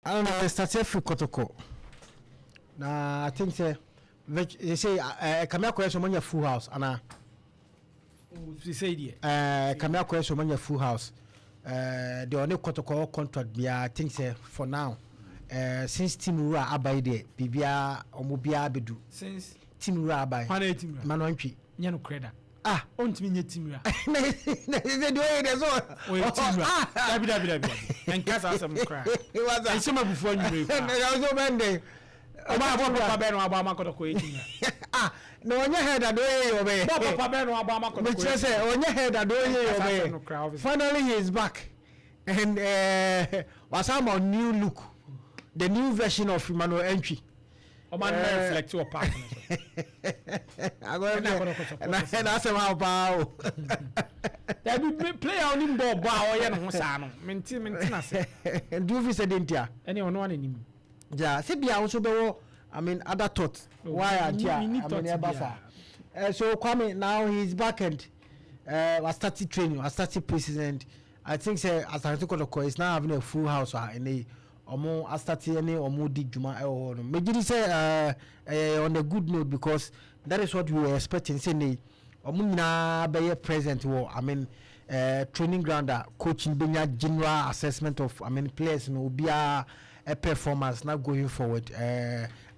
I don't know. I started from Kotoko. Nah, I think they say come here question on your full house, Anna. We say come here question on your full house. The only Kotoko contract be I think for now. Since Team Rura abai there, Bibia Omubia Bedu. Since Team Rura abai. Manonchi. Nyano creda. Ah, on to me Team Rura. They do it as well. Oh, Team Rura. And cast us some cry. It was a summer before you. There was no Monday. Obama Kotoko. Ah, no one heard that way obey. Obama Kotoko. But just say, on your head, that way obey. Finally, he is back. And was some new look. The new version of Emmanuel entry. Man reflect your partner. I go that's how power. There be play on him ball or yan maintenance. And do you say India? Anyone one in him? Yeah, see, also be I mean, other thoughts. Why are so Kwame now he's back and I started training, I started preseason. I think say as I took on is now having a full house in a omo astati any omo di juma e no mejiri say on a good note because that is what we were expecting say ni omo nyina be present wo I mean training ground coaching benya general assessment of I mean players no bia a performance now going forward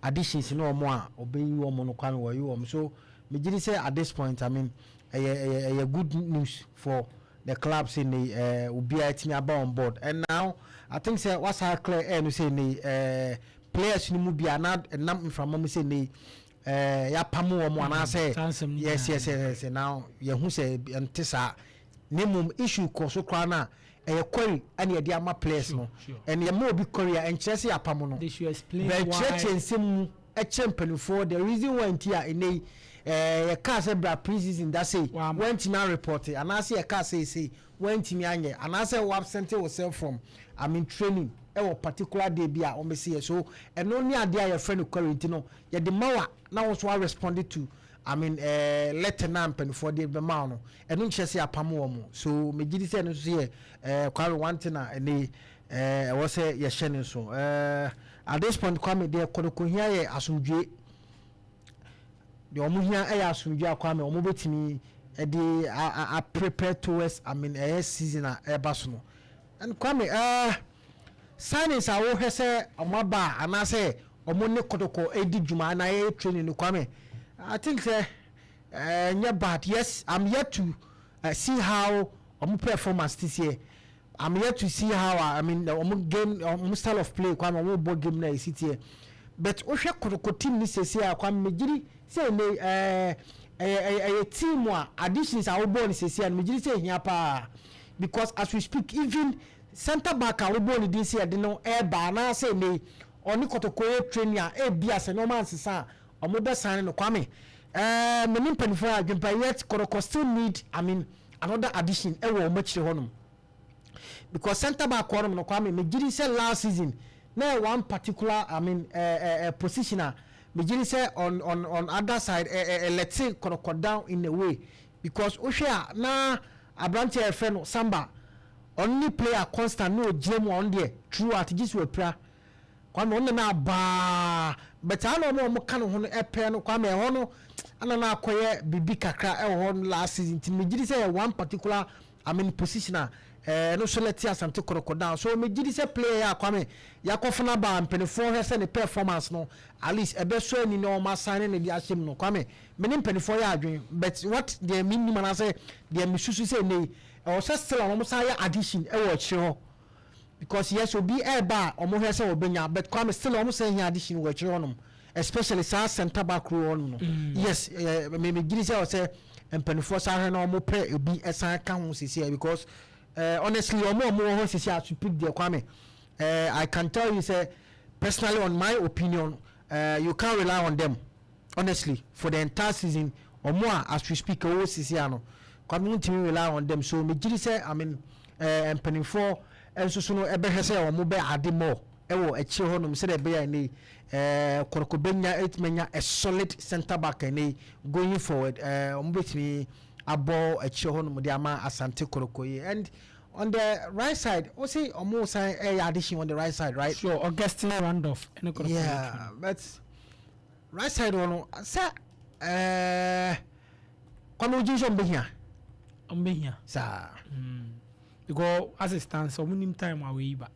additions no omo a obeyi omo no kwan wo you so mejiri say at this point I mean a good news for the clubs in the ubia team about on board and now I think say what's how clear and say the players ni mu bia na nam from mom say ni ya pamu o mo na say yes now you who say antisa nimum issue koso kwa na query and ye ama players no and ye mo bi korea and chese ya pamu no they should explain why church and sim champion for the reason why here in a car say bra preseason that say when team report and I say a car say when team anye and I say we absent yourself from I mean training a particular day bia o me say so and only a day your friend quarantine no ye the mawa now was what responded to I mean letter nampen for the bema no and no chese apamo mo so me gidi say no say kware one thing and was say ye shene so at this point kwame dey kodoko hia ye asumdwe the omo hia e asumdwe akwame omo betimi e dey a prepare towards I mean season e baso no and kwame signings a wo hese omaba ana say omo ne kodoko edi djuma na e training no kwame I think say yeah bad yes I'm yet to see how omo performance this year I'm yet to see how I mean the game style of play kwame omo ball game na is here but o hwe kodoko team ni sese a kwame megiri say ne team wa additions a wo ball ni sese and megiri say hia pa because as we speak even center back a wo ball ni this year de no e ba na say ne oni kodoko training a bia se no man sesa omo be sign no kwame menim penifo adwempa yet kodoko still need I mean another addition e wo machire honum because center back honum no kwame megiri say last season na one particular I mean positioner megiri say on other side let's say kodoko down in a way because ohwe na abrante e fe no samba only player constant no gem on there throughout this we pra kwame on na ba but I know mo kan ho no epe no kwame ho no ana na akoye bibi kakra e ho last season ti megiri say one particular I mean positioner no select asante koroko down so megiri say player kwame yakofuna ba mpenefo he say ne performance no at least ebe so ni no ma sign ne dia hyem no kwame meni mpenefo ya adwen but what the minimum na say the misusu say ne o say still on mo say addition e wo chiro because yes obi eba omo he say obenya but kwame still omo say here addition wo chiro no especially sa center back row no yes megiri say o say mpenefo say na omo pe obi esan ka ho sisi because honestly omo ho sisi to pick the kwame I can tell you say personally on my opinion you can't rely on them honestly for the entire season omo as we speak o sisi ano kwame ntimi rely on them so megiri say I mean mpenefo enso so no ebe hese omo be ade more ewo echi honum se de be ya ni koroko benya etmenya a solid center back ni going forward omo betimi abo echi honum de ama asante koroko yi and on the right side, we say almost a addition on the right side, right? Sure, Augustine Randolph. Yeah, but right side one, sir, conversation be here. Here. Sir. Because as it stands, so many time away, but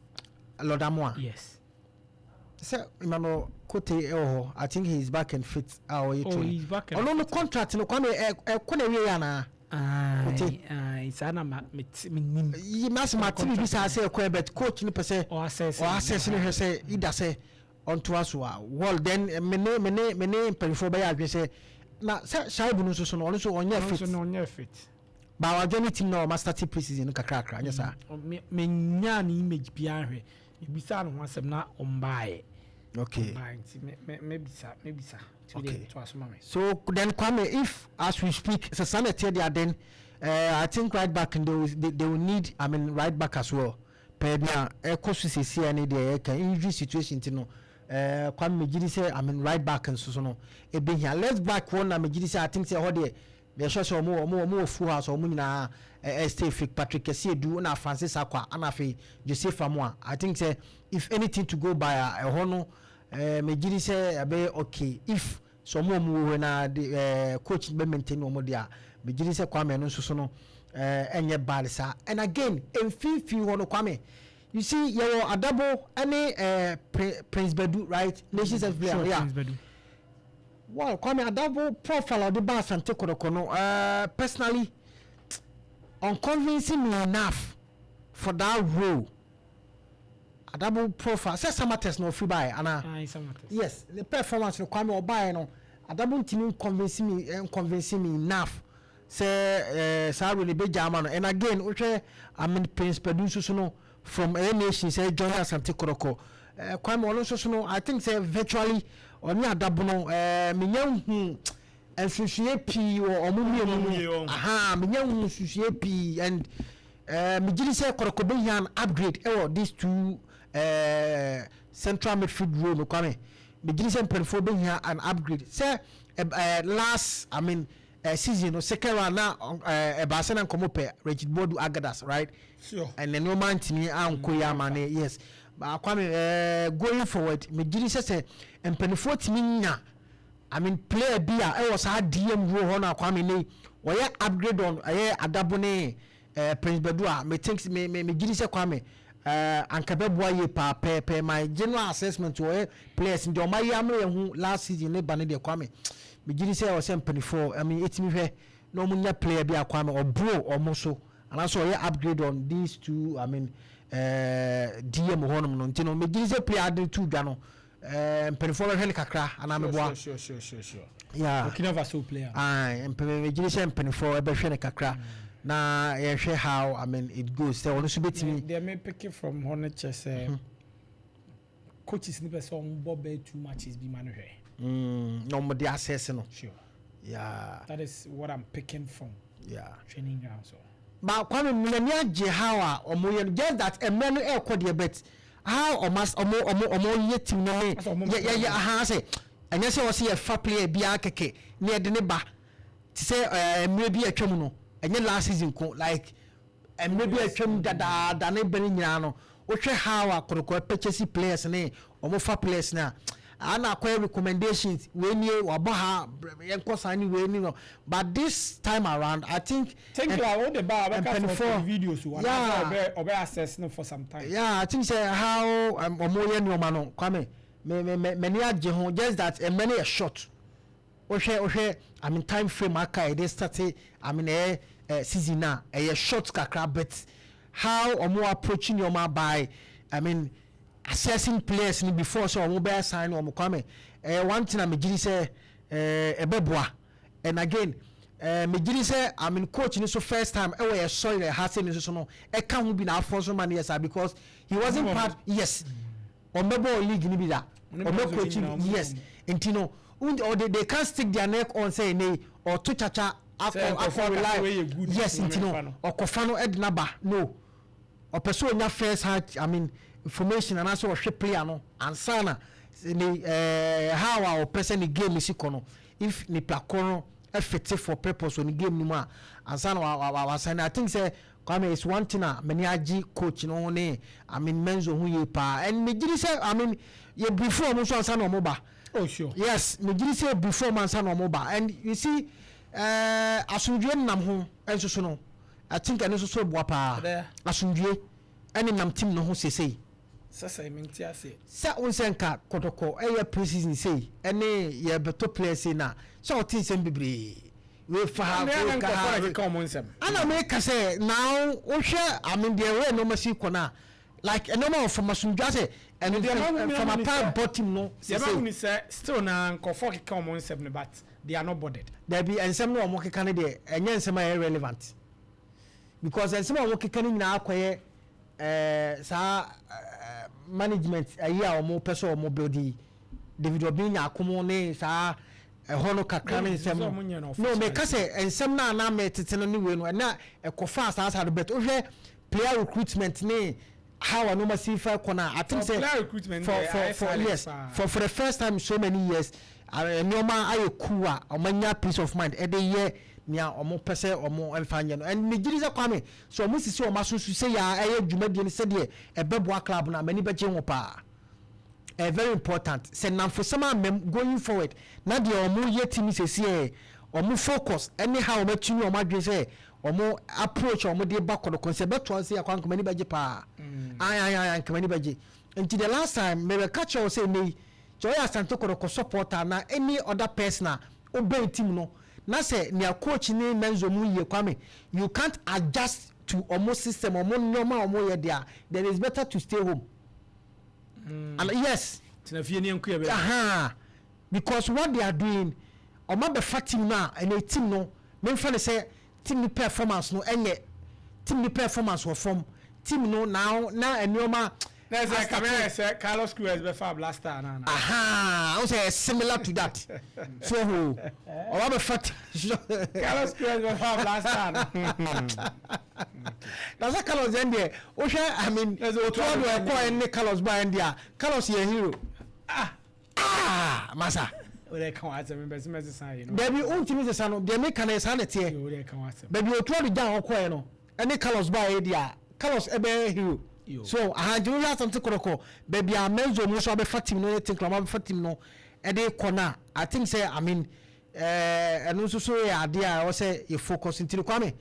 Lord Amoa. yes. Sir, Imano Kote, oh, I think he's back and fit. Oh, he's back. Oh, no, contract, no, come a It's an you must match me, say, but coach in per se, or assess her say, he does say, on to us. Well, then, many, before by I say, now, Shibunus also on your fit. But our journey team now, master tip pieces in Kakra, yes, sir. Me image behind her. Beside once I'm not on buy. Okay. Maybe sir. Okay. So then, Kwame, if as we speak, it's a sanity there, then I think right back and they will need, I mean, right back as well. Pebia, course is here and there, injury situation, you know. Kwame Mejidi say, I mean, right back and so no. A big here, left back one, I Mejidi say, I think say, hold the shots or more full house or Muna, Steve Patrick Kessie do na Francis Aqua, Anafi, Joseph Amoa. I think say, if anything to go by a hono. Mejidi say abe okay if some more na the coach be maintain no more there Mejidi say Kwame no so no enye bad sa and again in fifi hono Kwame you see you a double any Prince Bedu right nations of player yeah well Kwame a double profile of the Bas and Kotoko no personally unconvincing me enough for that role. A double profile. Say Samates no free buy, Anna. Yes, the performance no Kwame or buy no. A double team convincing me enough. Say, sorry, the big German. And again, which I mean, Prince Produce no from a nation say Jonas and Tekoroko. Kwame also no. I think say virtually on your double no. Minyan and Susie P or Mummy. Aha, Minyan Susie P and Mijili say Koroko be an upgrade. These two. Central midfield role no kwame Mijili say perform be here an upgrade say last I mean season no second round na Barcelona come up Regid Bodu Agadas right sure and then no man tini anko ya mane yes but kwame going forward Mijili say empenifo timi nya I mean player bia was a DM role na kwame ne we upgrade on adabo ne Prince Bedua me thinks me Mijili say kwame Ankabeboye pa my general assessment to players in the Omayame last season ne bane de Kwame Mijili say was 24 I mean it me no munya player be Kwame or bro or moso and also upgrade on these two I mean DM honum no ntino Mijili say player de two dano 24 heli kakra ana meboa sure yeah looking over so player Mijili say 24 be hwe ne kakra na share how I mean it goes there also bet me they may pick it from honest coaches nipa so bob too much is be manuhe no more the access no sure yeah that is what I'm picking from training ground so but kwame me je how omo just that a man e ko de bet how o must omo ye team no yeah aha say anya say o say a fa player bia keke ne de ne ba ti say me bi atwam no enye last season ko like maybe atwam dada ne bani nyina no wo hwe how akoroko purchase players ne omo fa players na ana akwa recommendations we nie wabo ha yenko sani we ni no but this time around I think like all the bar for videos one obe access no for some time yeah I think say how omo ye no ma no kwame me ni age ho just that many a shot o I mean time frame aka they started I mean season na a short kakra but how omo approaching your man by I mean assessing players ni before so omo be sign omo kwame one thing I Mijili say ebeboa and again Mijili say I mean coach ni so first time we saw the hase ni so no e kan hu bi na afọ man yes because he wasn't part yes omebo league ni bi da omo coaching yes intino or they can't stick their neck on say nay or to chacha after rely yes intino or kofano ednaba no or person nya first hand I mean information and also hwe player no ansana how our person the game is ikono if ni plakono effective for purpose on the game ni ma ansana wa I think say Kwame is one thing many aji coach no ne I mean menzo hu ye pa and me giri say I mean ye before mo so ansa no mo ba. Oh sure. Yes, me giri say before man ansa no mo ba and you see asundwe nam ho enso so no I think eno so boa pa asundwe ene nam team no ho sesei sasa minti ase sa unsenka Kotoko eye precision say ene ye beto players na so tin sem bibre we fa ha ka mo nsem ana make say now wo hwe I mean the way no masi kona like a normal from asundwa say and from a part bottom no say still na nkofo ka mo nsem ne but they are not bothered there be ensem no mo keka ne de enye ensem are relevant because ensem wo keka ne nyina akoye sa management ayi a omo person omo build David Obinya akomo ne sa hono kakra ne nsem no me ka say ensem na me tetene ne we no na ekofa asa bet o hwe player recruitment ne how no must fa kona I think say recruitment for yes for the first time so many years nyoma aye kuwa omanya peace of mind e de ye nia omo pese omo emfanye no and me giri se kwame so omo sisi omo asunsu se ya eye dwumadie ne se de ebeboa club na mani beje ho pa very important say namfo sama going forward na de omo ye team sesi omo focus anyhow omo tumi omo adwe se omo approach omo de ba Kotoko se beto se akwan komani beje pa ay komani beje until the last time me catch you say me so ya Santo Kotoko supporter na any other person obey team no na say nia coach ni menzo mu ye Kwame you can't adjust to almost system omo normal omo ye there then it's better to stay home and yes tinafie ni enku ye be because what they are doing omo be fatim na and a team no me fa say team performance no enye team performance wo from team no now na enioma there's a camera say Carlos Cruz be far blaster na I say similar to that so who or be fat Carlos Cruz be far blaster that's a Carlos end there o share I mean there's a tour do e call any Carlos by end there Carlos your hero masa we can watch them be me say you know baby untimi se sano de me kan say na tie we can watch baby o tour do down call no any Carlos by there Carlos ebe hero so ahanju ya Santo Kotoko baby amenzo mu so be fatim no think la be fatim no e dey corner I think say I mean eno so ya ade a o say you focus into Kwame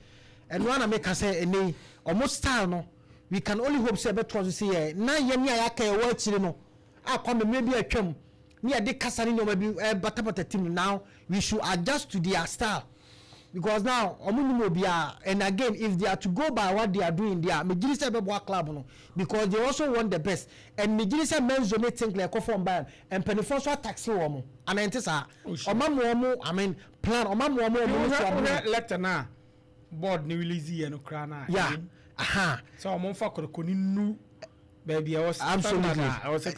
and one na make say eni almost style no we can only hope say better to say na ye ni aya kai wa chire no Kwame maybe atwam me ade kasa ni no maybe batapata team now we should adjust to their style because now and again if they are to go by what they are doing there Mijirisa Beboa club no because they also want the best and Mijirisa menzo me think like from ban and penifo taxi womo and entesa omamo I mean plan omamo letter na board ni release ye no kra na yeah so omon fa Kotoko ni nu baby I was absolutely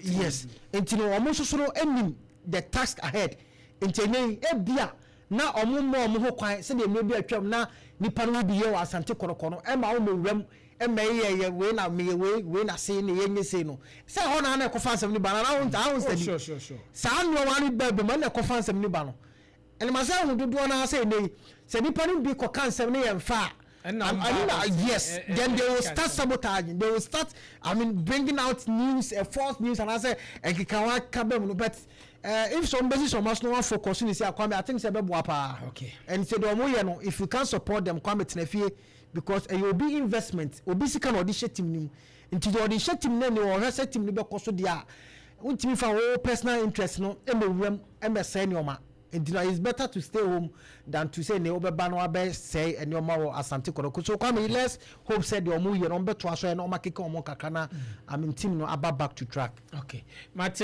yes until omon so enim the task ahead until ebia na omo ho kwan se de me bi atwam na nipa no bi ye wa Asante Kotoko no e ma wo mewram e ma ye we na me we na se ne ye nyese no se ho na na ekofa nsem ni ba na ho study sure sa no wa ni ba ma na ekofa nsem ni ba no ene ma se ho dodo na se ne se nipa no bi ko kan nsem ne ye mfa yes then they will start sabotaging they will start I mean bringing out news false news and I say ekikawa kabem no but if somebody must no focus on say Kwame I think say be boapa okay and say do mo ye no if you can support them Kwame tenafie because it will be investment obi sika no audition team nim until the audition team na ni o hwese team ni be koso dia untimi fa wo personal interest no e mewuram e me say ni oma it's better to stay home than to say ne obeba no abe say enioma wo Asante Kotoko so Kwame let's hope said the omu ye no beto aso e no makeke omo kakana I mean team no aba back to track okay